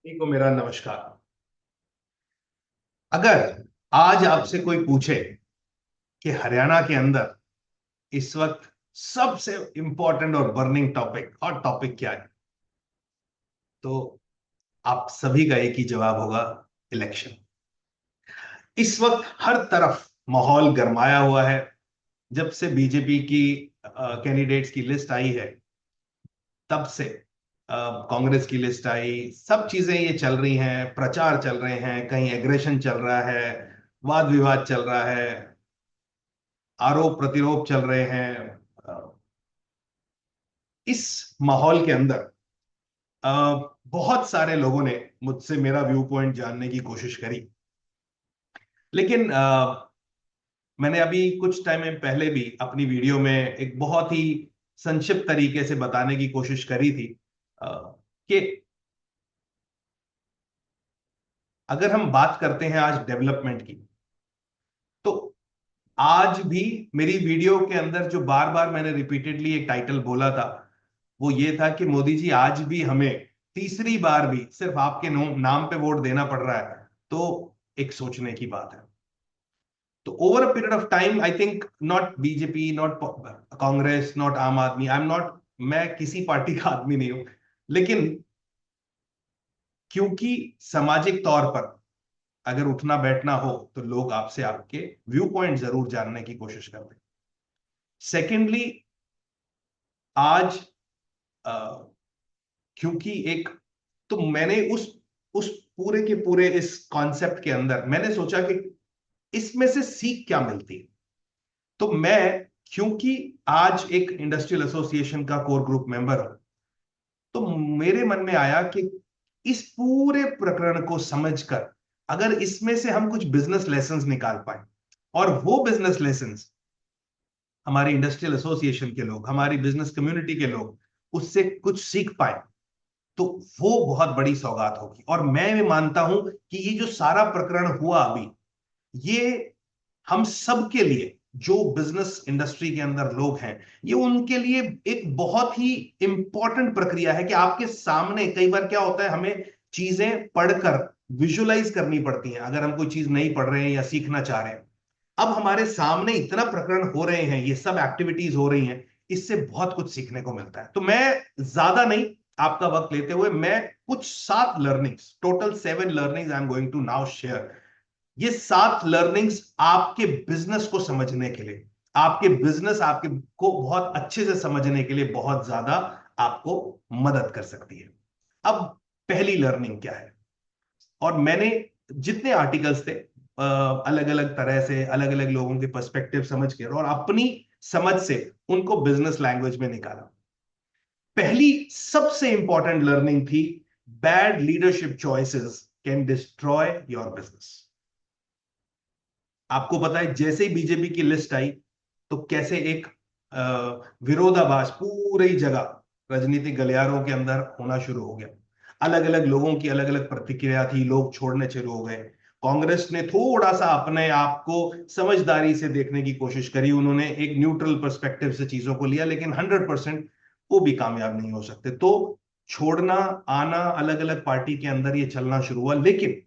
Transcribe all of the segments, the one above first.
सभी को मेरा नमस्कार। अगर आज आपसे कोई पूछे कि हरियाणा के अंदर इस वक्त सबसे इंपॉर्टेंट और बर्निंग टॉपिक और टॉपिक क्या है, तो आप सभी का एक ही जवाब होगा, इलेक्शन। इस वक्त हर तरफ माहौल गरमाया हुआ है। जब से बीजेपी की कैंडिडेट्स की लिस्ट आई है, तब से कांग्रेस की लिस्ट आई, सब चीजें ये चल रही हैं, प्रचार चल रहे हैं, कहीं एग्रेशन चल रहा है, वाद विवाद चल रहा है, आरोप प्रतिरोप चल रहे हैं। अ, इस माहौल के अंदर बहुत सारे लोगों ने मुझसे मेरा व्यू पॉइंट जानने की कोशिश करी। लेकिन मैंने अभी कुछ टाइम पहले भी अपनी वीडियो में एक बहुत ही संक्षिप्त तरीके से बताने की कोशिश करी थी अ, कि अगर हम बात करते हैं आज डेवलपमेंट की, तो आज भी मेरी वीडियो के अंदर जो बार बार मैंने रिपीटेडली एक टाइटल बोला था, वो ये था कि मोदी जी, आज भी हमें तीसरी बार भी सिर्फ आपके नाम पे वोट देना पड़ रहा है, तो एक सोचने की बात है। तो over a period of time I think not BJP, not Congress, not आम आदमी, आई एम नॉट, मैं किसी पार्टी का आदमी नहीं हूं, लेकिन क्योंकि सामाजिक तौर पर अगर उठना बैठना हो तो लोग आपसे आपके व्यू पॉइंट जरूर जानने की कोशिश करते हैं। सेकेंडली, आज अ, क्योंकि एक, तो मैंने उस पूरे के पूरे इस कॉन्सेप्ट के अंदर मैंने सोचा कि इसमें से सीख क्या मिलती है। तो मैं, क्योंकि आज एक इंडस्ट्रियल एसोसिएशन का कोर ग्रुप मेंबर हूं, तो मेरे मन में आया कि इस पूरे प्रकरण को समझकर अगर इसमें से हम कुछ बिजनेस लेसन्स निकाल पाए, और वो बिजनेस लेसन्स हमारे इंडस्ट्रियल एसोसिएशन के लोग, हमारी बिजनेस कम्युनिटी के लोग उससे कुछ सीख पाए, तो वो बहुत बड़ी सौगात होगी। और मैं ये मानता हूं कि ये जो सारा प्रकरण हुआ अभी, ये हम सब के लिए, जो बिजनेस इंडस्ट्री के अंदर लोग हैं, ये उनके लिए एक बहुत ही इंपॉर्टेंट प्रक्रिया है कि आपके सामने, कई बार क्या होता है, हमें चीजें पढ़कर विजुलाइज करनी पड़ती हैं अगर हम कोई चीज नहीं पढ़ रहे हैं या सीखना चाह रहे हैं। अब हमारे सामने इतना प्रकरण हो रहे हैं, ये सब एक्टिविटीज हो रही हैं, इससे बहुत कुछ सीखने को मिलता है। तो मैं ज्यादा नहीं आपका वक्त लेते हुए, मैं कुछ 7 learnings, total 7 learnings I am going to now share. ये 7 लर्निंग्स आपके बिजनेस को समझने के लिए, आपके बिजनेस आपके को बहुत अच्छे से समझने के लिए बहुत ज्यादा आपको मदद कर सकती है। अब पहली लर्निंग क्या है, और मैंने जितने आर्टिकल्स थे अलग अलग तरह से, अलग अलग लोगों के पर्सपेक्टिव समझ के और अपनी समझ से उनको बिजनेस लैंग्वेज में निकाला। पहली सबसे इंपॉर्टेंट लर्निंग थी, bad leadership choices can destroy your business. आपको पता है, जैसे ही बीजेपी की लिस्ट आई, तो कैसे एक विरोधाभास पूरी जगह राजनीतिक गलियारों के अंदर होना शुरू हो गया। अलग अलग लोगों की अलग अलग प्रतिक्रिया थी, लोग छोड़ने शुरू हो गए। कांग्रेस ने थोड़ा सा अपने आप को समझदारी से देखने की कोशिश करी, उन्होंने एक न्यूट्रल पर्सपेक्टिव से चीजों को लिया, लेकिन 100% वो भी कामयाब नहीं हो सकते। तो छोड़ना आना, अलग अलग पार्टी के अंदर ये चलना शुरू हुआ। लेकिन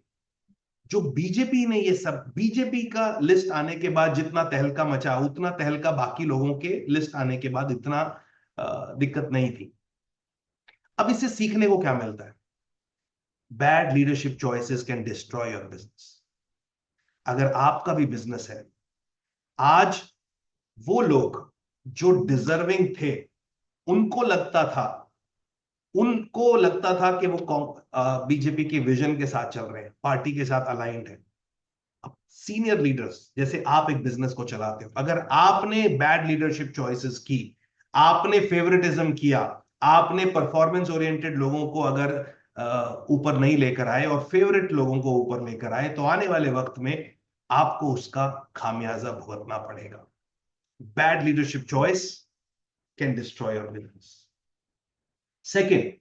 जो बीजेपी ने, ये सब बीजेपी का लिस्ट आने के बाद जितना तहलका मचा, उतना तहलका बाकी लोगों के लिस्ट आने के बाद इतना दिक्कत नहीं थी। अब इससे सीखने को क्या मिलता है? Bad leadership choices can destroy your business. अगर आपका भी बिजनेस है, आज वो लोग जो डिजर्विंग थे, उनको लगता था उनको लगता था कि वो बीजेपी के विजन के साथ चल रहे हैं, पार्टी के साथ अलाइंड है। सीनियर लीडर्स, जैसे आप एक बिजनेस को चलाते हो, अगर आपने बैड लीडरशिप चॉइसेस की, आपने फेवरेटिज्म किया, आपने परफॉर्मेंस ओरिएंटेड लोगों को अगर ऊपर नहीं लेकर आए और फेवरेट लोगों को ऊपर लेकर आए, तो आने वाले वक्त में आपको उसका खामियाजा भुगतना पड़ेगा। Bad leadership choice can destroy your business. Second,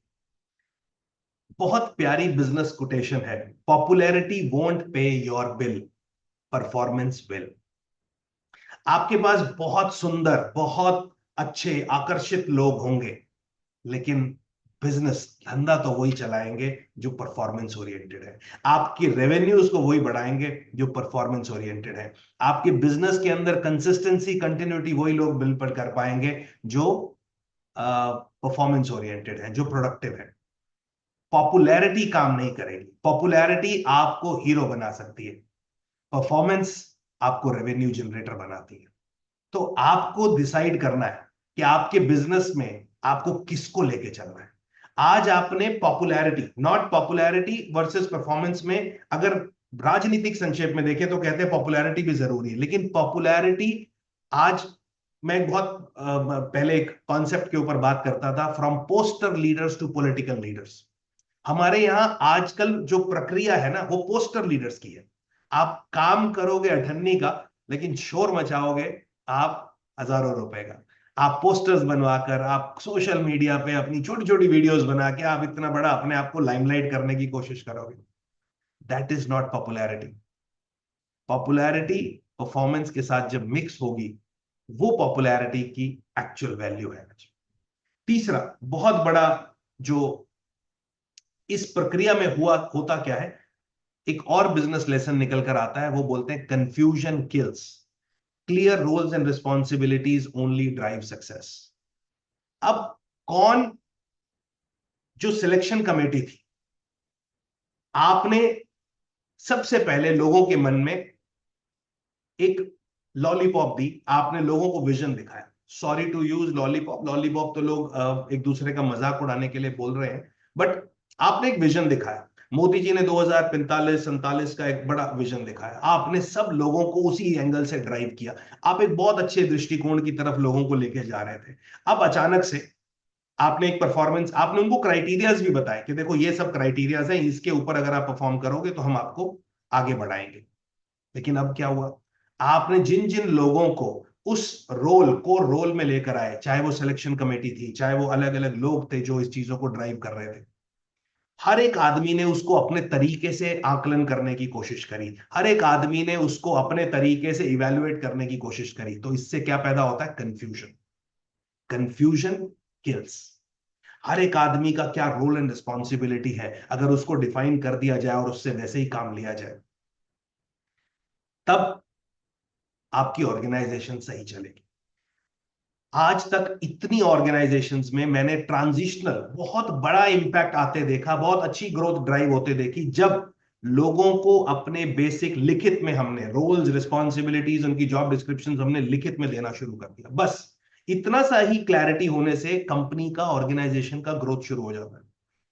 बहुत प्यारी बिजनेस कोटेशन है, पॉपुलैरिटी वोंट पे योर बिल, परफॉर्मेंस विल। आपके पास बहुत सुंदर, बहुत अच्छे, आकर्षित लोग होंगे, लेकिन बिजनेस धंधा तो वही चलाएंगे जो परफॉर्मेंस ओरिएंटेड है। आपकी रेवेन्यूज को वही बढ़ाएंगे जो परफॉर्मेंस ओरिएंटेड है। आपके बिजनेस के अंदर कंसिस्टेंसी कंटिन्यूटी वही लोग बिल्ड पर कर पाएंगे जो परफॉर्मेंस ओरिएंटेड है, जो प्रोडक्टिव है। पॉपुलैरिटी काम नहीं करेगी। पॉपुलैरिटी आपको हीरो बना सकती है, परफॉर्मेंस आपको रेवेन्यू जनरेटर बनाती है। तो आपको डिसाइड करना है कि आपके बिजनेस में आपको किसको लेके चलना है। आज आपने popularity, not popularity versus performance में अगर राजनीतिक संक्षेप में देखें तो कहते हैं पॉपुलैरिटी भी जरूरी है, लेकिन पॉपुलैरिटी आज, मैं बहुत पहले एक कॉन्सेप्ट के ऊपर बात करता था, from poster leaders to political leaders. हमारे यहां आजकल जो प्रक्रिया है ना वो पोस्टर लीडर्स की है। आप काम करोगे अठन्नी का, लेकिन शोर मचाओगे आप हजारों रुपए का। आप पोस्टर्स बनवाकर, आप सोशल मीडिया पे अपनी छोटी छोटी वीडियोस बना के आप इतना बड़ा अपने आप को लाइमलाइट करने की कोशिश करोगे। That is not popularity. Popularity performance के साथ जब मिक्स होगी, वो पॉपुलैरिटी की एक्चुअल वैल्यू है। तीसरा बहुत बड़ा जो इस प्रक्रिया में होता क्या है, एक और बिजनेस लेसन निकल कर आता है, वो बोलते हैं confusion kills, clear roles and responsibilities only drive success. अब कौन, जो सिलेक्शन कमेटी थी, आपने सबसे पहले लोगों के मन में एक लॉलीपॉप दी, आपने लोगों को विजन दिखाया। Sorry to use lollipop, lollipop तो लोग एक दूसरे का मजाक उड़ाने के लिए बोल रहे हैं, बट आपने एक विजन दिखाया। मोदी जी ने 2045-47 का एक बड़ा विजन दिखाया, आपने सब लोगों को उसी एंगल से ड्राइव किया। आप एक बहुत अच्छे दृष्टिकोण की तरफ लोगों को लेके जा रहे थे। अब अचानक से आपने एक परफॉर्मेंस, आपने उनको क्राइटेरियाज भी बताए कि देखो ये सब क्राइटेरियाज हैं, इसके ऊपर अगर आप परफॉर्म करोगे तो हम आपको आगे बढ़ाएंगे। लेकिन अब क्या हुआ, आपने जिन जिन लोगों को उस रोल में लेकर आए, चाहे वो सिलेक्शन कमेटी थी, चाहे वो अलग अलग लोग थे जो इस चीजों को ड्राइव कर रहे थे, हर एक आदमी ने उसको अपने तरीके से आकलन करने की कोशिश करी, हर एक आदमी ने उसको अपने तरीके से इवेल्युएट करने की कोशिश करी। तो इससे क्या पैदा होता है, कंफ्यूजन। Confusion kills. हर एक आदमी का क्या रोल एंड रिस्पॉन्सिबिलिटी है, अगर उसको डिफाइन कर दिया जाए और उससे वैसे ही काम लिया जाए, तब आपकी ऑर्गेनाइजेशन सही चलेगी। आज तक इतनी ऑर्गेनाइजेशंस में मैंने ट्रांजिशनल बहुत बड़ा इंपैक्ट आते देखा, बहुत अच्छी ग्रोथ ड्राइव होते देखी, जब लोगों को अपने बेसिक लिखित में हमने रोल्स, रिस्पॉन्सिबिलिटीज, उनकी जॉब डिस्क्रिप्शंस हमने लिखित में देना शुरू कर दिया। बस इतना सा ही क्लैरिटी होने से कंपनी का, ऑर्गेनाइजेशन का ग्रोथ शुरू हो जाता है।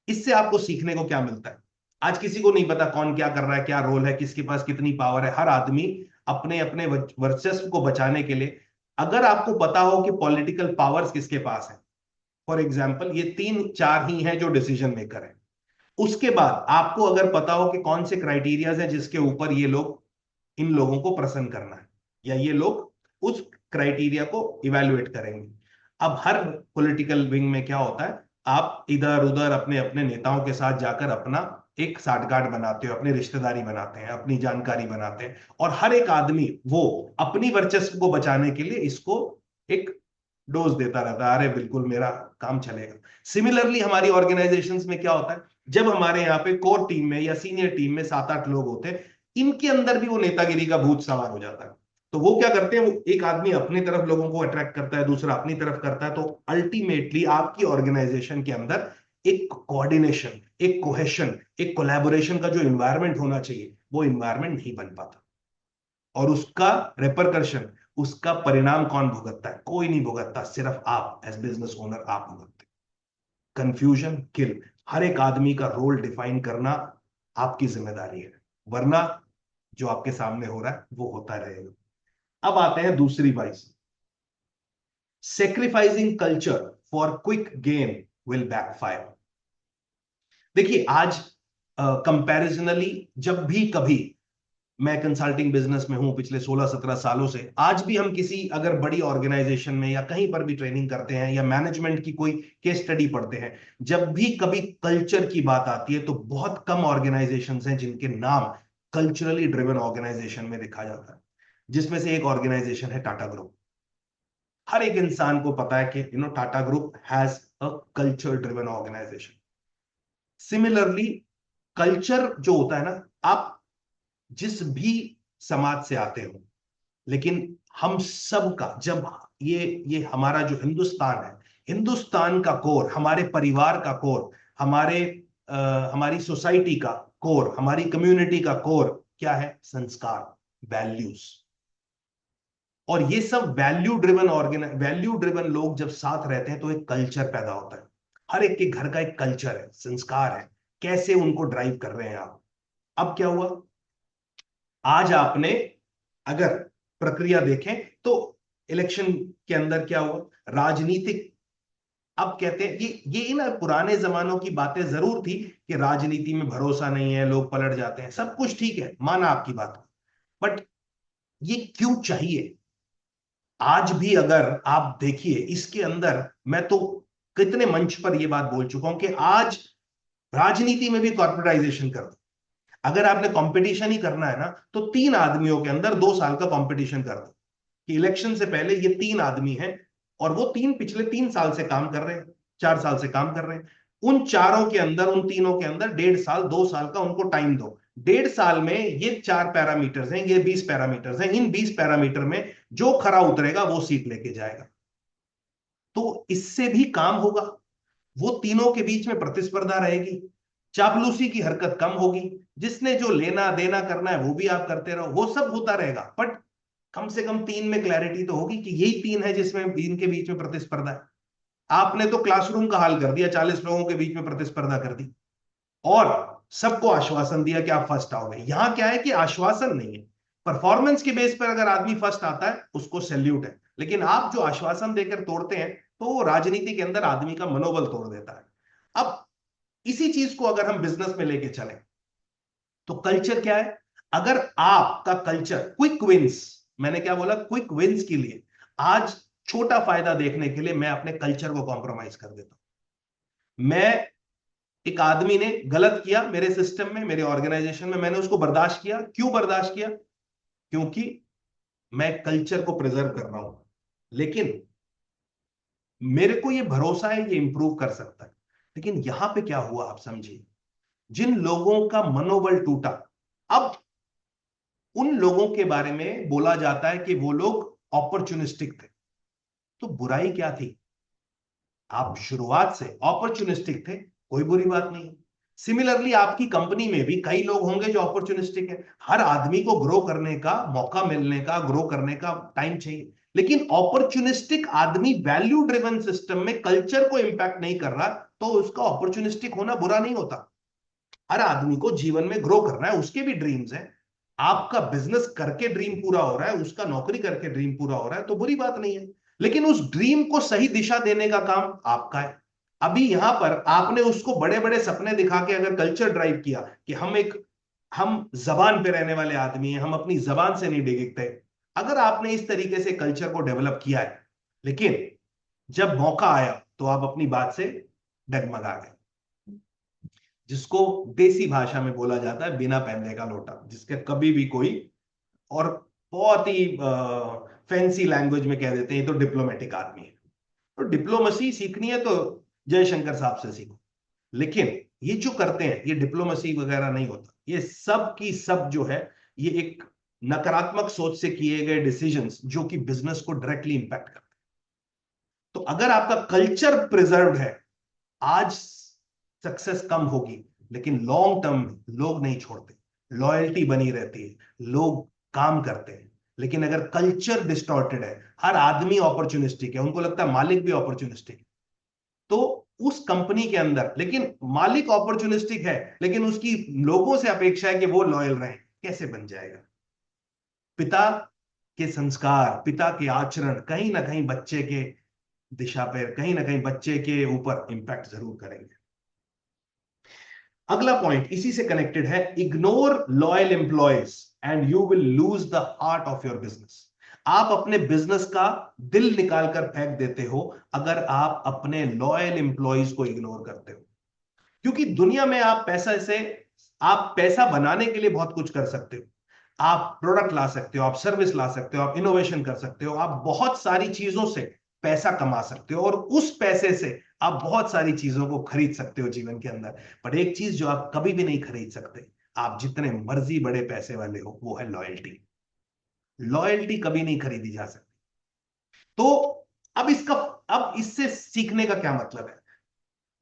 इससे आपको सीखने को क्या मिलता है, आज किसी को नहीं पता कौन क्या कर रहा है, क्या रोल है, किसके पास कितनी पावर है। हर आदमी अपने अपने वर्चस्व को बचाने के लिए, अगर आपको पता हो कि पॉलिटिकल पावर्स किसके पास है, फॉर एग्जाम्पल ये 3-4 ही हैं जो डिसीजन मेकर है, उसके बाद आपको अगर पता हो कि कौन से क्राइटेरियाज हैं जिसके ऊपर ये लोग, इन लोगों को प्रसन्न करना है, या ये लोग उस क्राइटेरिया को इवेलुएट करेंगे। अब हर पॉलिटिकल विंग में क्या होता है, आप इधर उधर अपने अपने नेताओं के साथ जाकर अपना एक साठगांठ बनाते हो, अपनी रिश्तेदारी बनाते हैं, अपनी जानकारी बनाते हैं, और हर एक आदमी वो अपनी वर्चस्व को बचाने के लिए इसको एक डोज देता रहता है, अरे बिल्कुल मेरा काम चलेगा। सिमिलरली हमारी ऑर्गेनाइजेशंस में क्या होता है, जब हमारे यहाँ पे कोर टीम में या सीनियर टीम में 7-8 लोग होते हैं, इनके अंदर भी वो नेतागिरी का भूत सवार हो जाता है। तो वो क्या करते हैं, वो एक आदमी अपनी तरफ लोगों को अट्रैक्ट करता है, दूसरा अपनी तरफ करता है, तो अल्टीमेटली आपकी ऑर्गेनाइजेशन के अंदर एक कोऑर्डिनेशन, एक कोहेशन, एक कोलैबोरेशन का जो इन्वायरमेंट होना चाहिए, वो इन्वायरमेंट नहीं बन पाता। और उसका रेपरकर्शन, उसका परिणाम कौन भुगतता है, कोई नहीं भुगतता, सिर्फ आप एज बिजनेस ओनर आप भुगतते। कंफ्यूजन किल। हर एक आदमी का रोल डिफाइन करना आपकी जिम्मेदारी है, वरना जो आपके सामने हो रहा है वो होता रहेगा। अब आते हैं दूसरी बात, sacrificing culture for quick gain will backfire. देखिए आज कंपैरिजनली जब भी कभी, मैं कंसल्टिंग बिजनेस में हूं पिछले 16-17 सालों से, आज भी हम किसी अगर बड़ी ऑर्गेनाइजेशन में या कहीं पर भी ट्रेनिंग करते हैं या मैनेजमेंट की कोई केस स्टडी पढ़ते हैं, जब भी कभी कल्चर की बात आती है तो बहुत कम ऑर्गेनाइजेशंस हैं जिनके नाम कल्चरली ड्रिवन ऑर्गेनाइजेशन में लिखा जाता है। जिसमें से एक ऑर्गेनाइजेशन है टाटा ग्रुप। हर एक इंसान को पता है कि Tata group has a culture driven organisation. Similarly culture जो होता है ना, आप जिस भी समाज से आते हो, लेकिन हम सब का जब ये हमारा जो हिंदुस्तान है, हिंदुस्तान का कोर, हमारे परिवार का कोर, हमारे हमारी सोसाइटी का कोर, हमारी कम्युनिटी का कोर क्या है? संस्कार, वैल्यूज। और ये सब वैल्यू ड्रिवन लोग जब साथ रहते हैं तो एक कल्चर पैदा होता है। हर एक के घर का एक कल्चर है, संस्कार है, कैसे उनको ड्राइव कर रहे हैं आप। अब क्या हुआ, आज आपने अगर प्रक्रिया देखें तो इलेक्शन के अंदर क्या हुआ, राजनीतिक, अब कहते हैं ये ना पुराने जमानों की बातें जरूर थी कि राजनीति में भरोसा नहीं है, लोग पलट जाते हैं, सब कुछ ठीक है, माना आपकी बात, बट ये क्यों चाहिए? आज भी अगर आप देखिए इसके अंदर, मैं तो कितने मंच पर यह बात बोल चुका हूं कि आज राजनीति में भी कॉर्पोरेटाइजेशन कर दो। अगर आपने कंपटीशन ही करना है ना, तो 3 आदमियों के अंदर 2 साल का कंपटीशन कर दो कि इलेक्शन से पहले ये 3 आदमी हैं और वो पिछले 3 साल से काम कर रहे हैं, 4 साल से काम कर रहे हैं। उन चारों के अंदर, उन तीनों के अंदर 1.5 साल 2 साल का उनको टाइम दो। 1.5 साल में ये 4 पैरामीटर्स हैं, ये 20 पैरामीटर्स हैं, इन 20 पैरामीटर में जो खरा उतरेगा वो सीट लेके जाएगा। तो इससे भी काम होगा, वो तीनों के बीच में प्रतिस्पर्धा रहेगी, चापलूसी की हरकत कम होगी, जिसने जो लेना देना करना है वो भी आप करते रहो, वो सब होता रहेगा, बट कम से कम 3 में क्लैरिटी तो होगी कि यही 3 है जिसमें इनके बीच में प्रतिस्पर्धा है। आपने तो क्लासरूम का हाल कर दिया, 40 लोगों के बीच में प्रतिस्पर्धा कर दी और सबको आश्वासन दिया कि आप फर्स्ट आओगे। यहां क्या है कि आश्वासन नहीं है, परफॉर्मेंस के बेस पर अगर आदमी फर्स्ट आता है उसको सैल्यूट है, लेकिन आप जो आश्वासन देकर तोड़ते हैं तो वो राजनीति के अंदर आदमी का मनोबल तोड़ देता है। अब इसी चीज को अगर हम बिजनेस में लेके चलें तो कल्चर क्या है? अगर आपका कल्चर क्विक विंस, मैंने क्या बोला, क्विक विंस के लिए आज छोटा फायदा देखने के लिए मैं अपने कल्चर को कॉम्प्रोमाइज कर देता हूं। मैं, एक आदमी ने गलत किया मेरे सिस्टम में, मेरे ऑर्गेनाइजेशन में, मैंने उसको बर्दाश्त किया। क्यों बर्दाश्त किया? क्योंकि मैं कल्चर को प्रिजर्व कर रहा हूं, लेकिन मेरे को ये भरोसा है ये इंप्रूव कर सकता है। लेकिन यहां पे क्या हुआ आप समझिए, जिन लोगों का मनोबल टूटा, अब उन लोगों के बारे में बोला जाता है कि वो लोग अपॉर्चुनिस्टिक थे। तो बुराई क्या थी? आप शुरुआत से अपॉर्चुनिस्टिक थे, कोई बुरी बात नहीं। सिमिलरली आपकी कंपनी में भी कई लोग होंगे जो अपॉर्चुनिस्टिक है। हर आदमी को ग्रो करने का मौका मिलने का, ग्रो करने का टाइम चाहिए, लेकिन अपॉर्चुनिस्टिक आदमी वैल्यू ड्रिवन सिस्टम में कल्चर को इंपैक्ट नहीं कर रहा, तो उसका अपॉर्चुनिस्टिक होना बुरा नहीं होता। हर आदमी को जीवन में ग्रो करना है, उसके भी ड्रीम्स हैं। आपका बिजनेस करके ड्रीम पूरा हो रहा है, उसका नौकरी करके ड्रीम पूरा हो रहा है, तो बुरी बात नहीं है, लेकिन उस ड्रीम को सही दिशा देने का काम आपका है। अभी यहां पर आपने उसको बड़े बड़े सपने दिखा के अगर कल्चर ड्राइव किया कि हम जबान पे रहने वाले आदमी हैं, हम अपनी जबान से नहीं डिगते, अगर आपने इस तरीके से कल्चर को डेवलप किया है, लेकिन जब मौका आया तो आप अपनी बात से डगमगा गए, जिसको देसी भाषा में बोला जाता है बिना पैंदे का लोटा, जिसके कभी भी कोई, और बहुत ही फैंसी लैंग्वेज में कह देते हैं ये तो डिप्लोमेटिक आदमी है। तो डिप्लोमेसी सीखनी है तो जयशंकर साहब से सीखो, लेकिन ये जो करते हैं ये डिप्लोमेसी वगैरह नहीं होता, ये सब की सब जो है ये एक नकारात्मक सोच से किए गए डिसीजंस जो कि बिजनेस को डायरेक्टली इंपैक्ट करते हैं। तो अगर आपका कल्चर प्रिजर्व्ड है, आज सक्सेस कम होगी, लेकिन लॉन्ग टर्म में लोग नहीं छोड़ते, लॉयल्टी बनी रहती है, लोग काम करते हैं। लेकिन अगर कल्चर डिस्टॉर्टेड है, हर आदमी अपॉर्चुनिस्टिक है, उनको लगता है मालिक भी अपॉर्चुनिस्टिक है, तो उस कंपनी के अंदर, लेकिन मालिक अपॉर्चुनिस्टिक है लेकिन उसकी लोगों से अपेक्षा है कि वो लॉयल रहे, कैसे बन जाएगा? पिता के संस्कार, पिता के आचरण कहीं ना कहीं बच्चे के दिशा पर, कहीं ना कहीं बच्चे के ऊपर इंपैक्ट जरूर करेंगे। अगला पॉइंट इसी से कनेक्टेड है, ignore loyal employees and you will lose the heart of your business. आप अपने बिजनेस का दिल निकालकर फेंक देते हो अगर आप अपने लॉयल एम्प्लॉयज को इग्नोर करते हो, क्योंकि दुनिया में आप पैसा बनाने के लिए बहुत कुछ कर सकते हो, आप प्रोडक्ट ला सकते हो, आप सर्विस ला सकते हो, आप इनोवेशन कर सकते हो, आप बहुत सारी चीजों से पैसा कमा सकते हो और उस पैसे से आप बहुत सारी चीजों को खरीद सकते हो जीवन के अंदर। पर एक चीज जो आप कभी भी नहीं खरीद सकते, आप जितने मर्जी बड़े पैसे वाले हो, वो है लॉयल्टी। लॉयल्टी कभी नहीं खरीदी जा सकती। तो अब इसका, अब इससे सीखने का क्या मतलब है?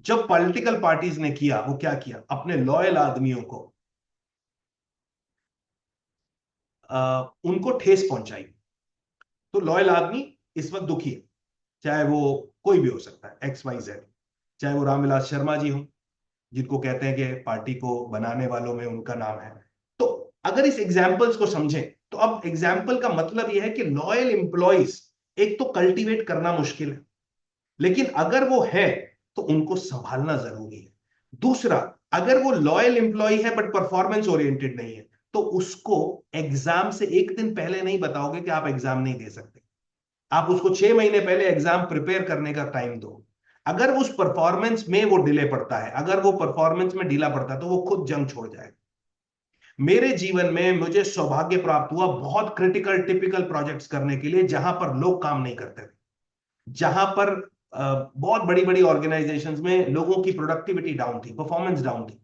जब पॉलिटिकल पार्टीज ने किया, वो क्या किया, अपने लॉयल आदमियों को उनको ठेस पहुंचाई। तो लॉयल आदमी इस वक्त दुखी है, चाहे वो कोई भी हो सकता है, एक्स वाई जेड। चाहे वो रामविलास शर्मा जी हों, जिनको कहते हैं कि पार्टी को बनाने वालों में उनका नाम है। तो अगर इस एग्जाम्पल्स को समझें, तो अब एग्जाम्पल का मतलब यह है कि लॉयल इंप्लॉइज एक तो कल्टीवेट करना मुश्किल है, लेकिन अगर वो है तो उनको संभालना जरूरी है। दूसरा, अगर वो लॉयल इंप्लॉय है बट परफॉर्मेंस ओरिएंटेड नहीं है, तो उसको एग्जाम से एक दिन पहले नहीं बताओगे कि आप एग्जाम नहीं दे सकते। आप उसको 6 महीने पहले एग्जाम प्रिपेयर करने का टाइम दो। अगर उस परफॉर्मेंस में वो डिले पड़ता है, अगर वो परफॉर्मेंस में ढीला पड़ता है, तो वो खुद जंग छोड़ जाएगा। मेरे जीवन में मुझे सौभाग्य प्राप्त हुआ बहुत क्रिटिकल टिपिकल प्रोजेक्ट्स करने के लिए, जहां पर लोग काम नहीं करते थे, जहां पर बहुत बड़ी बड़ी ऑर्गेनाइजेशंस में लोगों की प्रोडक्टिविटी डाउन थी, परफॉर्मेंस डाउन थी।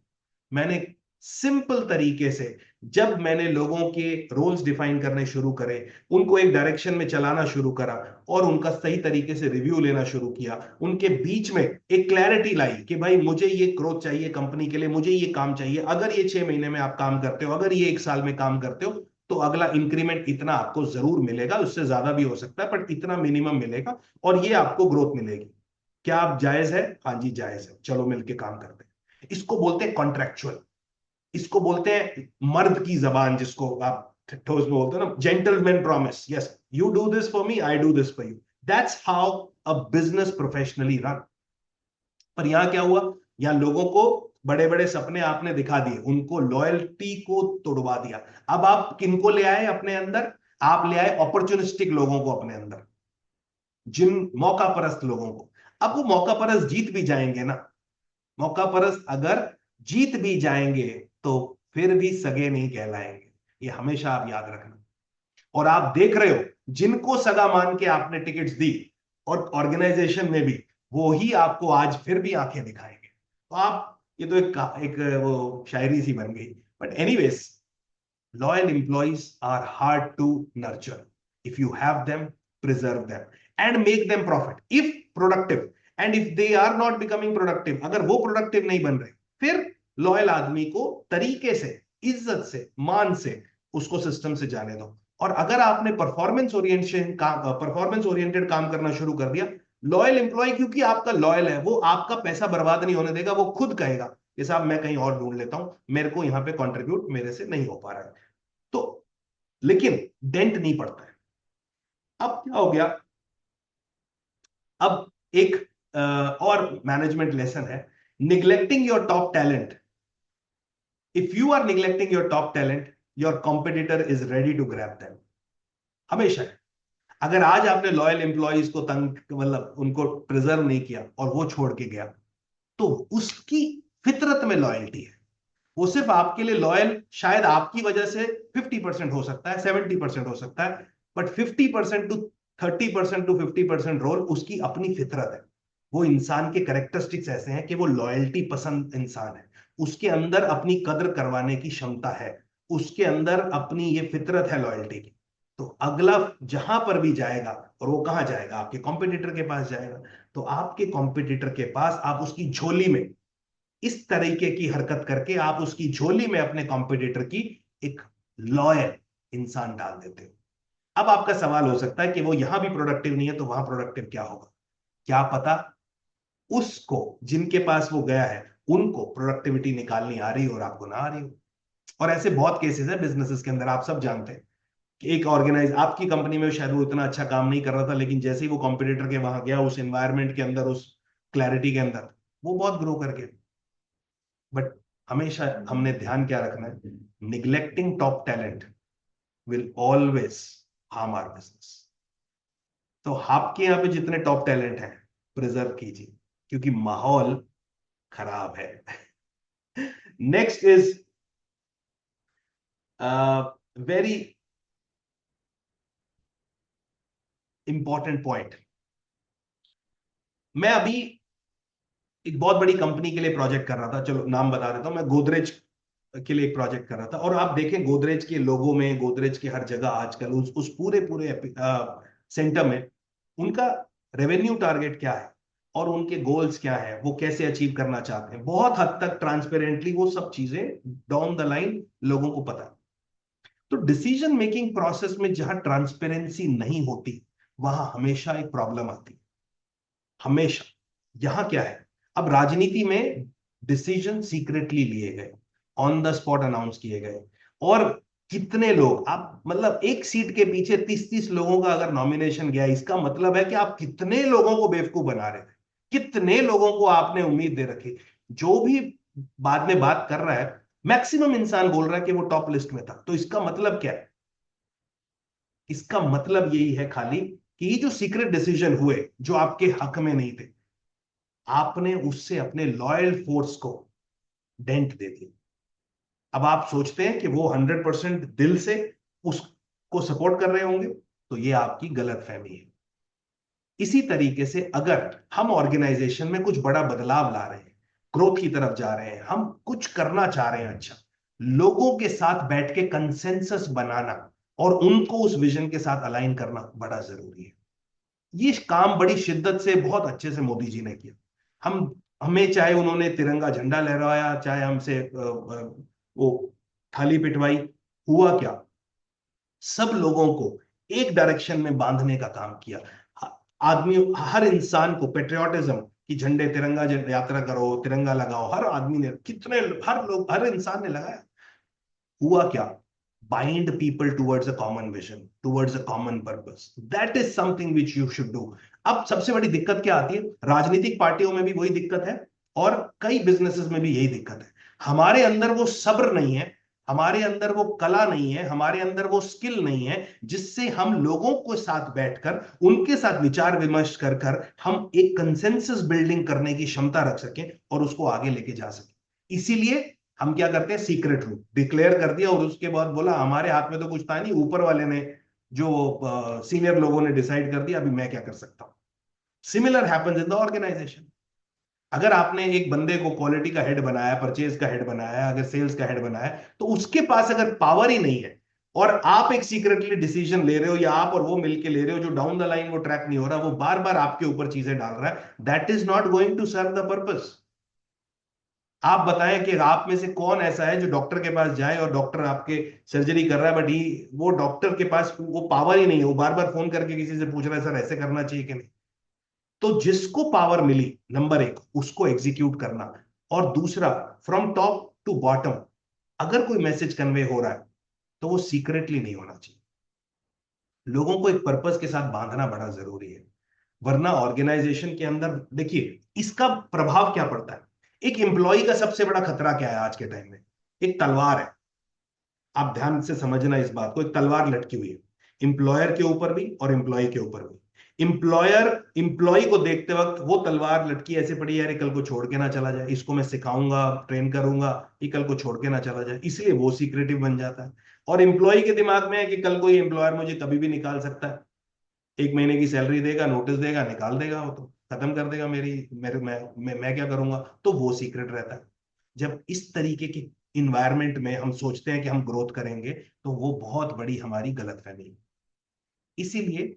मैंने सिंपल तरीके से, जब मैंने लोगों के रोल्स डिफाइन करने शुरू करे, उनको एक डायरेक्शन में चलाना शुरू करा और उनका सही तरीके से रिव्यू लेना शुरू किया, उनके बीच में एक क्लैरिटी लाई कि भाई मुझे ये ग्रोथ चाहिए कंपनी के लिए, मुझे ये काम चाहिए, अगर ये 6 महीने में आप काम करते हो, अगर ये 1 साल में काम करते हो, तो अगला इंक्रीमेंट इतना आपको जरूर मिलेगा, उससे ज्यादा भी हो सकता है बट इतना मिनिमम मिलेगा, और ये आपको ग्रोथ मिलेगी। क्या आप जायज है? हाँ जी जायज है, चलो मिलके काम करते हैं। इसको बोलते हैं कॉन्ट्रेक्चुअल। इसको बोलते हैं मर्द की जबान, जिसको आप ठोस में बोलते हो ना, gentleman promise, yes you do this for me, I do this for you. That's how a business professionally run. पर यहां क्या हुआ? यहां लोगों को बड़े बड़े सपने आपने दिखा दिए, उनको लॉयल्टी को तोड़वा दिया। अब आप किनको ले आए अपने अंदर? आप ले आए अपॉर्चुनिस्टिक लोगों को अपने अंदर, जिन मौका परस्त लोगों को। अब वो मौका परस्त जीत भी जाएंगे ना, मौका परस्त अगर जीत भी जाएंगे, तो फिर भी सगे नहीं कहलाएंगे। ये हमेशा आप याद रखना। और आप देख रहे हो, जिनको सगा मान के आपने टिकट्स दी और ऑर्गेनाइजेशन में भी, वो ही आपको आज फिर भी आंखें दिखाएंगे। तो आप, ये तो एक वो शायरी सी बन गई। But anyways, loyal employees are hard to nurture. If you have them, preserve them and make them profit if productive. And if they are not becoming productive, अगर वो productive नहीं बन रहे, फिर लॉयल आदमी को तरीके से, इज्जत से, मान से उसको सिस्टम से जाने दो। और अगर आपने परफॉर्मेंस ओरिएंटेड काम करना शुरू कर दिया, लॉयल एम्प्लॉय क्योंकि आपका लॉयल है, वो आपका पैसा बर्बाद नहीं होने देगा। वो खुद कहेगा कि साहब मैं कहीं और ढूंढ लेता हूं, मेरे को यहां पे कंट्रीब्यूट मेरे से नहीं हो पा रहा है। तो लेकिन डेंट नहीं पड़ता है। अब क्या हो गया? अब एक और मैनेजमेंट लेसन है, neglecting your top talent. If you are neglecting your top talent, your competitor is ready to grab them. हमेशा है। अगर आज आपने लॉयल एम्प्लॉयज को तंग, मतलब उनको प्रिजर्व नहीं किया और वो छोड़ के गया, तो उसकी फितरत में लॉयल्टी है। वो सिर्फ आपके लिए लॉयल शायद आपकी वजह से 50% हो सकता है, 70% हो सकता है, बट 50% टू 30% टू 50% रोल उसकी अपनी फितरत है। वो इंसान के कैरेक्टरिस्टिक्स ऐसे हैं कि वो लॉयल्टी पसंद इंसान है, उसके अंदर अपनी कद्र करवाने की क्षमता है, उसके अंदर अपनी ये फितरत है लॉयल्टी की। तो अगला जहां पर भी जाएगा, और वो कहां जाएगा? आपके कॉम्पिटिटर के पास जाएगा। तो आपके कॉम्पिटिटर के पास आप उसकी झोली में इस तरीके की हरकत करके आप उसकी झोली में अपने कॉम्पिटिटर की एक लॉयल इंसान डाल देते हो। अब आपका सवाल हो सकता है कि वो यहां भी प्रोडक्टिव नहीं है, तो वहां प्रोडक्टिव क्या होगा? क्या पता उसको, जिनके पास वो गया है, उनको प्रोडक्टिविटी निकालनी आ रही हो और आपको ना आ रही हो। और ऐसे बहुत केसेस है बिजनेसेस के अंदर, आप सब जानते हैं कि एक ऑर्गेनाइज आपकी कंपनी में शायद वो इतना अच्छा काम नहीं कर रहा था, लेकिन जैसे ही वो कॉम्पिटिटर के वहां गया, उस एनवायरमेंट के अंदर, उस क्लैरिटी के अंदर, वो बहुत ग्रो करके। बट हमेशा हमने ध्यान क्या रखना है? Neglecting top talent will always harm our business. तो आपके यहां पे जितने टॉप टैलेंट हैं, प्रिजर्व कीजिए, क्योंकि माहौल खराब है। Next is very important point. मैं अभी एक बहुत बड़ी कंपनी के लिए प्रोजेक्ट कर रहा था, चलो नाम बता देता हूं, मैं गोदरेज के लिए एक प्रोजेक्ट कर रहा था। और आप देखें गोदरेज के लोगो में, गोदरेज के हर जगह आजकल उस पूरे पूरे सेंटर में उनका रेवेन्यू टारगेट क्या है और उनके गोल्स क्या है, वो कैसे अचीव करना चाहते हैं, बहुत हद तक ट्रांसपेरेंटली वो सब चीजें डाउन द लाइन लोगों को पता है। तो डिसीजन मेकिंग प्रोसेस में जहां ट्रांसपेरेंसी नहीं होती वहां हमेशा एक प्रॉब्लम आती है, हमेशा। यहां क्या है, अब राजनीति में डिसीजन सीक्रेटली लिए गए, ऑन द स्पॉट अनाउंस किए गए, और कितने लोग, आप मतलब एक सीट के पीछे 30-30 लोगों का अगर नॉमिनेशन गया, इसका मतलब है कि आप कितने लोगों को बेवकूफ बना रहे थे, कितने लोगों को आपने उम्मीद दे रखी। जो भी बाद में बात कर रहा है, मैक्सिमम इंसान बोल रहा है कि वो टॉप लिस्ट में था। तो इसका मतलब क्या है, इसका मतलब यही है खाली कि ये जो सीक्रेट डिसीजन हुए जो आपके हक में नहीं थे, आपने उससे अपने लॉयल फोर्स को डेंट दे दिया। अब आप सोचते हैं कि वो 100% दिल से उसको सपोर्ट कर रहे होंगे, तो ये आपकी गलत फहमी है। इसी तरीके से अगर हम ऑर्गेनाइजेशन में कुछ बड़ा बदलाव ला रहे हैं, ग्रोथ की तरफ जा रहे हैं, हम कुछ करना चाह रहे हैं, अच्छा, लोगों के साथ बैठ के कंसेंसस बनाना और उनको उस विजन के साथ अलाइन करना बड़ा जरूरी है। ये काम बड़ी शिद्दत से बहुत अच्छे से मोदी जी ने किया। हम हमें चाहे उन्होंने तिरंगा झंडा लहराया, चाहे हमसे वो थाली पिटवाई, हुआ क्या, सब लोगों को एक डायरेक्शन में बांधने का काम किया। आदमी, हर इंसान को पेट्रियोटिज्म कि झंडे तिरंगा यात्रा करो, तिरंगा लगाओ, हर आदमी ने, कितने, हर लोग, हर इंसान ने लगाया। हुआ क्या, bind people towards a common vision, towards a common purpose. That is something which you should do. अब सबसे बड़ी दिक्कत क्या आती है, राजनीतिक पार्टियों में भी वही दिक्कत है और कई बिजनेसेस में भी यही दिक्कत है। हमारे अंदर वो सब्र नहीं है, हमारे अंदर वो कला नहीं है, हमारे अंदर वो स्किल नहीं है जिससे हम लोगों को साथ बैठकर उनके साथ विचार विमर्श कर कर हम एक कंसेंसस बिल्डिंग करने की क्षमता रख सकें और उसको आगे लेके जा सकें। इसीलिए हम क्या करते हैं, सीक्रेट रूल डिक्लेयर कर दिया और उसके बाद बोला हमारे हाथ में तो कुछ था नहीं, ऊपर वाले ने, जो सीनियर लोगों ने डिसाइड कर दिया, अभी मैं क्या कर सकता हूं। Similar happens in the organisation. अगर आपने एक बंदे को क्वालिटी का हेड बनाया, परचेज का हेड बनाया, अगर सेल्स का हेड बनाया, तो उसके पास अगर पावर ही नहीं है और आप एक सीक्रेटली डिसीजन ले रहे हो या आप और वो मिलके ले रहे हो, जो डाउन द लाइन वो ट्रैक नहीं हो रहा, वो बार बार आपके ऊपर चीजें डाल रहा है, that is not going to serve the purpose. आप बताएं कि आप में से कौन ऐसा है जो डॉक्टर के पास जाए और डॉक्टर आपके सर्जरी कर रहा है, बट ही वो डॉक्टर के पास वो पावर ही नहीं है, वो बार बार फोन करके किसी से पूछ रहा है सर ऐसे करना चाहिए कि नहीं। तो जिसको पावर मिली, नंबर एक, उसको एग्जीक्यूट करना, और दूसरा, फ्रॉम टॉप टू बॉटम, अगर कोई मैसेज कन्वे हो रहा है तो वो सीक्रेटली नहीं होना चाहिए। लोगों को एक पर्पस के साथ बांधना बड़ा जरूरी है, वरना ऑर्गेनाइजेशन के अंदर देखिए इसका प्रभाव क्या पड़ता है। एक एम्प्लॉय का सबसे बड़ा खतरा क्या है आज के टाइम में, एक तलवार है। आप ध्यान से समझना इस बात को, एक तलवार लटकी हुई है, एम्प्लॉयर के ऊपर भी और एम्प्लॉय के ऊपर भी। एम्प्लॉयर एम्प्लॉय को देखते वक्त वो तलवार लटकी ऐसे पड़ी, यार ये कल को छोड़ के ना चला जाए, इसको मैं सिखाऊंगा, ट्रेन करूंगा, ये कल को छोड़ के ना चला जाए, इसलिए वो सीक्रेटिव बन जाता है। और एम्प्लॉय के दिमाग में है कि कल को ये एम्प्लॉयर मुझे कभी भी निकाल सकता है, 1 महीने की सैलरी देगा, नोटिस देगा, निकाल देगा, वो तो खत्म कर देगा मेरी, मेरे मैं क्या करूंगा, तो वो सीक्रेट रहता है। जब इस तरीके की इन्वायरमेंट में हम सोचते हैं कि हम ग्रोथ करेंगे, तो वो बहुत बड़ी हमारी गलतफहमी है। इसीलिए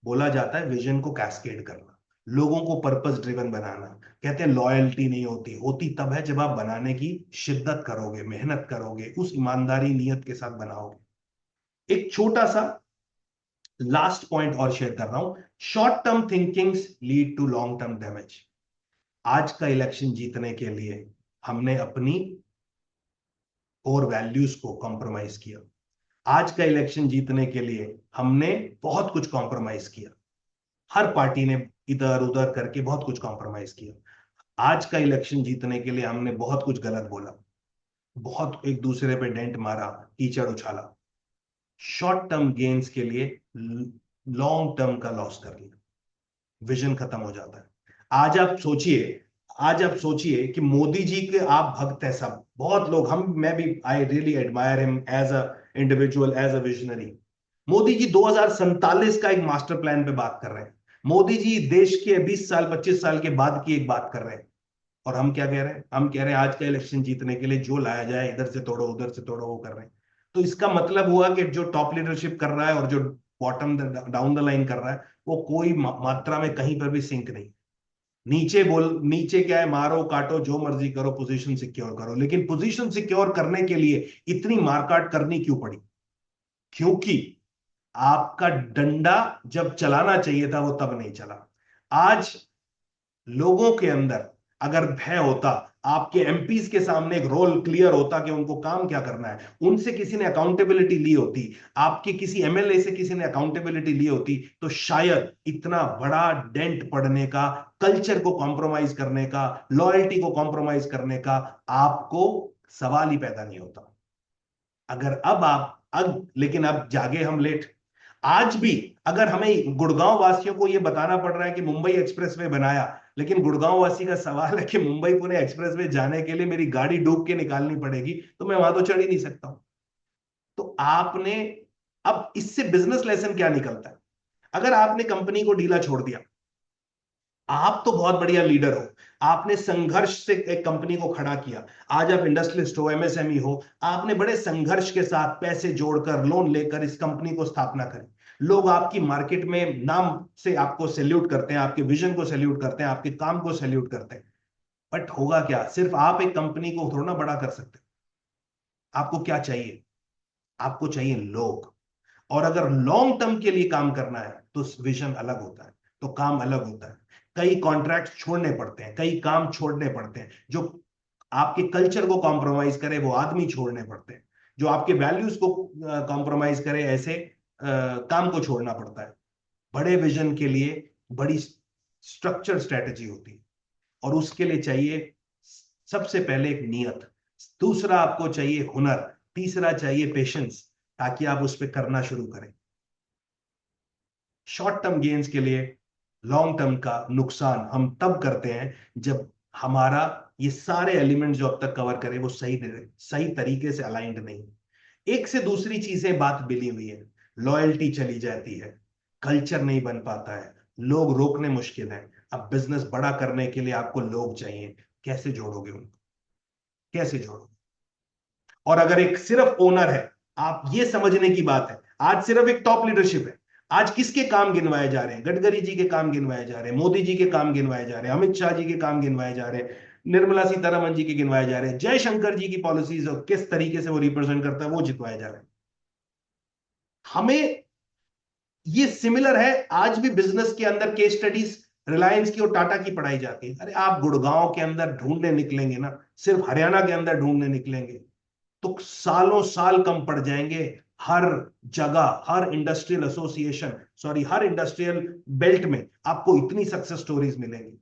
बोला जाता है विजन को कैस्केड करना, लोगों को पर्पस ड्रिवन बनाना। कहते हैं लॉयल्टी नहीं होती, होती तब है जब आप बनाने की शिद्दत करोगे, मेहनत करोगे, उस ईमानदारी नियत के साथ बनाओगे। एक छोटा सा लास्ट पॉइंट और शेयर कर रहा हूं, short term thinkings lead to long term damage. आज का इलेक्शन जीतने के लिए हमने अपनी और वैल्यूज को कॉम्प्रोमाइज किया। आज का इलेक्शन जीतने के लिए हमने बहुत कुछ कॉम्प्रोमाइज किया, हर पार्टी ने इधर उधर करके बहुत कुछ कॉम्प्रोमाइज किया। आज का इलेक्शन जीतने के लिए हमने बहुत कुछ गलत बोला, बहुत एक दूसरे पे डेंट मारा, कीचड़ उछाला, शॉर्ट टर्म गेन्स के लिए लॉन्ग टर्म का लॉस कर लिया, विजन खत्म हो जाता है। आज आप सोचिए, आज आप सोचिए कि मोदी जी के आप भक्त हैं सब, बहुत लोग, हम, मैं भी, I really admire him as a individual, as a visionary. Modi ji 2047 का एक मास्टर प्लान पे बात कर रहे हैं। मोदी जी देश के 20 साल 25 साल के बाद की एक बात कर रहे हैं, और हम क्या कह रहे हैं? हम कह रहे हैं आज का इलेक्शन जीतने के लिए जो लाया जाए, इधर से तोड़ो उधर से तोड़ो, वो कर रहे हैं। तो इसका मतलब हुआ कि जो टॉप लीडरशिप कर रहा है और जो बॉटम डाउन द लाइन कर रहा है, वो कोई मात्रा में कहीं पर भी सिंक नहीं। नीचे क्या है, मारो काटो जो मर्जी करो, पोजीशन सिक्योर करो। लेकिन पोजीशन सिक्योर करने के लिए इतनी मारकाट करनी क्यों पड़ी? क्योंकि आपका डंडा जब चलाना चाहिए था वो तब नहीं चला। आज लोगों के अंदर अगर भय होता, आपके एमपीज के सामने एक रोल क्लियर होता कि उनको काम क्या करना है, उनसे किसी ने अकाउंटेबिलिटी ली होती, आपके किसी एमएलए से किसी ने अकाउंटेबिलिटी ली होती, तो शायद इतना बड़ा डेंट पड़ने का, कल्चर को कॉम्प्रोमाइज करने का, लॉयल्टी को कॉम्प्रोमाइज करने का आपको सवाल ही पैदा नहीं होता। अगर अब लेकिन अब जागे हम लेट। आज भी अगर हमें गुड़गांव वासियों को यह बताना पड़ रहा है कि मुंबई एक्सप्रेसवे बनाया, लेकिन गुड़गांव वासी का सवाल है कि मुंबई पुणे एक्सप्रेसवे जाने के लिए मेरी गाड़ी डूब के निकालनी पड़ेगी, तो मैं वहां तो चढ़ ही नहीं सकता हूं। तो आपने, अब इससे बिजनेस लेसन क्या निकलता है? अगर आपने कंपनी को ढीला छोड़ दिया, आप तो बहुत बढ़िया लीडर हो, आपने संघर्ष से एक कंपनी को खड़ा किया, आज आप इंडस्ट्रियलिस्ट हो, एमएसएमई हो, आपने बड़े संघर्ष के साथ पैसे जोड़कर लोन लेकर इस कंपनी को स्थापना करी। लोग आपकी मार्केट में नाम से आपको सैल्यूट करते हैं, आपके विजन को सैल्यूट करते हैं, आपके काम को सैल्यूट करते हैं। बट होगा क्या? सिर्फ आप एक कंपनी को थोड़ा ना बड़ा कर सकते। आपको क्या चाहिए? आपको चाहिए लोग। और अगर लॉन्ग टर्म के लिए काम करना है तो विजन अलग होता है, तो काम अलग होता है। कई कॉन्ट्रैक्ट छोड़ने पड़ते हैं, कई काम छोड़ने पड़ते हैं। जो आपके कल्चर को कॉम्प्रोमाइज करे वो आदमी छोड़ने पड़ते हैं, जो आपके वैल्यूज को कॉम्प्रोमाइज करे ऐसे काम को छोड़ना पड़ता है। बड़े विजन के लिए बड़ी स्ट्रक्चर स्ट्रेटेजी होती है, और उसके लिए चाहिए सबसे पहले एक नियत, दूसरा आपको चाहिए हुनर, तीसरा चाहिए पेशेंस, ताकि आप उस पर करना शुरू करें। शॉर्ट टर्म गेन्स के लिए लॉन्ग टर्म का नुकसान हम तब करते हैं जब हमारा ये सारे एलिमेंट जो अब तक कवर करे वो सही तरीके से अलाइंड नहीं। एक से दूसरी चीजें बात मिली हुई है, लॉयल्टी चली जाती है, कल्चर नहीं बन पाता है, लोग रोकने मुश्किल है। अब बिजनेस बड़ा करने के लिए आपको लोग चाहिए, कैसे जोड़ोगे उनको? कैसे जोड़ोगे? और अगर एक सिर्फ ओनर है, आप ये समझने की बात है, आज सिर्फ एक टॉप लीडरशिप है। आज किसके काम गिनवाए जा रहे हैं? गडकरी जी के काम गिनवाए जा रहे हैं, मोदी जी के काम गिनवाए जा रहे हैं, अमित शाह जी के काम गिनवाए जा रहे हैं, निर्मला सीतारमन जी के गिनवाए जा रहे हैं, जयशंकर जी की पॉलिसीज किस तरीके से वो रिप्रेजेंट करता है वो जितवाए जा रहे हैं। हमें ये सिमिलर है, आज भी बिजनेस के अंदर केस स्टडीज रिलायंस की और टाटा की पढ़ाई जाती है। अरे आप गुड़गांव के अंदर ढूंढने निकलेंगे ना, सिर्फ हरियाणा के अंदर ढूंढने निकलेंगे तो सालों साल कम पड़ जाएंगे। हर जगह, हर इंडस्ट्रियल एसोसिएशन, सॉरी हर इंडस्ट्रियल बेल्ट में आपको इतनी सक्सेस स्टोरीज मिलेंगी,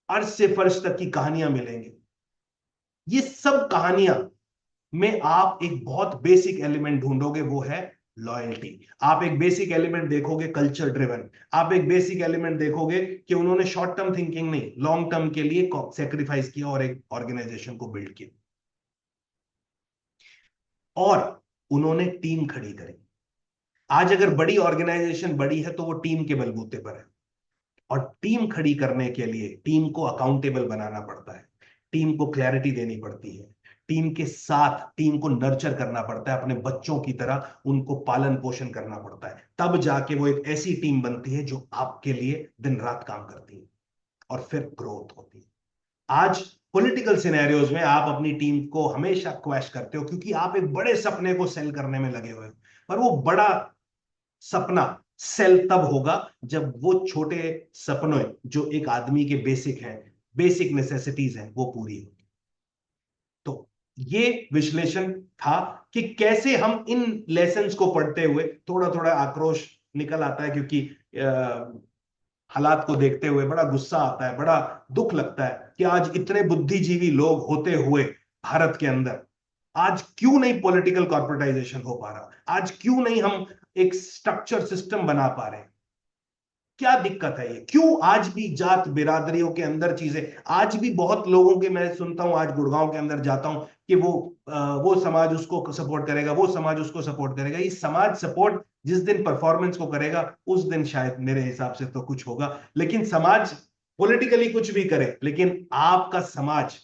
अर्श से फर्श तक की कहानियां मिलेंगी। ये सब कहानियां में आप एक बहुत बेसिक एलिमेंट ढूंढोगे, वो है लॉयल्टी। आप एक बेसिक एलिमेंट देखोगे कल्चर ड्रिवन, आप एक बेसिक एलिमेंट देखोगे कि उन्होंने शॉर्ट टर्म थिंकिंग नहीं, लॉन्ग टर्म के लिए सेक्रीफाइस किया और एक ऑर्गेनाइजेशन को बिल्ड किया, और उन्होंने टीम खड़ी करी। आज अगर बड़ी ऑर्गेनाइजेशन बड़ी है तो वो टीम के बलबूते पर है, और टीम खड़ी करने के लिए टीम को अकाउंटेबल बनाना पड़ता है, टीम को क्लैरिटी देनी पड़ती है, टीम के साथ टीम को नर्चर करना पड़ता है, अपने बच्चों की तरह उनको पालन पोषण करना पड़ता है। तब जाके वो एक ऐसी टीम बनती है जो आपके लिए दिन रात काम करती है, और फिर ग्रोथ होती है। आज पॉलिटिकल सिनेरियोज में आप अपनी टीम को हमेशा क्वैश करते हो, क्योंकि आप एक बड़े सपने को सेल करने में लगे हुए हो, पर वो बड़ा सपना सेल तब होगा जब वो छोटे सपनों जो एक आदमी के बेसिक हैं, बेसिक नेसेसिटीज हैं, वो पूरी होगी। तो ये विश्लेषण था कि कैसे हम इन लेसन्स को पढ़ते हुए थोड़ा थोड़ा आक्रोश निकल आता है, क्योंकि हालात को देखते हुए बड़ा गुस्सा आता है, बड़ा दुख लगता है कि आज इतने बुद्धिजीवी लोग होते हुए भारत के अंदर आज क्यों नहीं पॉलिटिकल कॉर्पोरेटाइजेशन हो पा रहा, आज क्यों नहीं हम एक स्ट्रक्चर सिस्टम बना पा रहे हैं। क्या दिक्कत है? ये क्यों आज भी जात बिरादरियों के अंदर चीजें, आज भी बहुत लोगों के मैं सुनता हूं, आज गुड़गांव के अंदर जाता हूं कि वो समाज उसको सपोर्ट करेगा, वो समाज उसको सपोर्ट करेगा। ये समाज सपोर्ट जिस दिन परफॉर्मेंस को करेगा उस दिन शायद मेरे हिसाब से तो कुछ होगा। लेकिन समाज पॉलिटिकली कुछ भी करे, लेकिन आपका समाज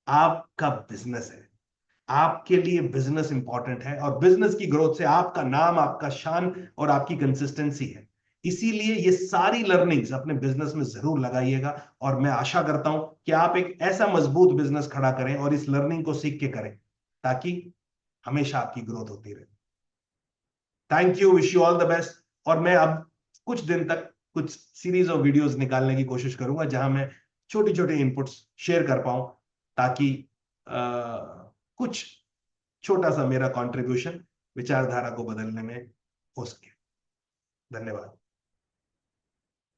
आपका बिजनेस है, आपके लिए बिजनेस इंपॉर्टेंट है, और बिजनेस की ग्रोथ से आपका नाम, आपका शान और आपकी कंसिस्टेंसी है। इसीलिए ये सारी लर्निंग्स अपने बिजनेस में जरूर लगाइएगा, और मैं आशा करता हूं कि आप एक ऐसा मजबूत बिजनेस खड़ा करें और इस लर्निंग को सीख के करें, ताकि हमेशा आपकी ग्रोथ होती रहे। Thank you, wish you all the best. और मैं अब कुछ दिन तक कुछ सीरीज ऑफ वीडियोस निकालने की कोशिश करूंगा जहां मैं छोटी छोटी इनपुट्स शेयर कर पाऊं, ताकि कुछ छोटा सा मेरा कंट्रीब्यूशन विचारधारा को बदलने में हो सके। धन्यवाद।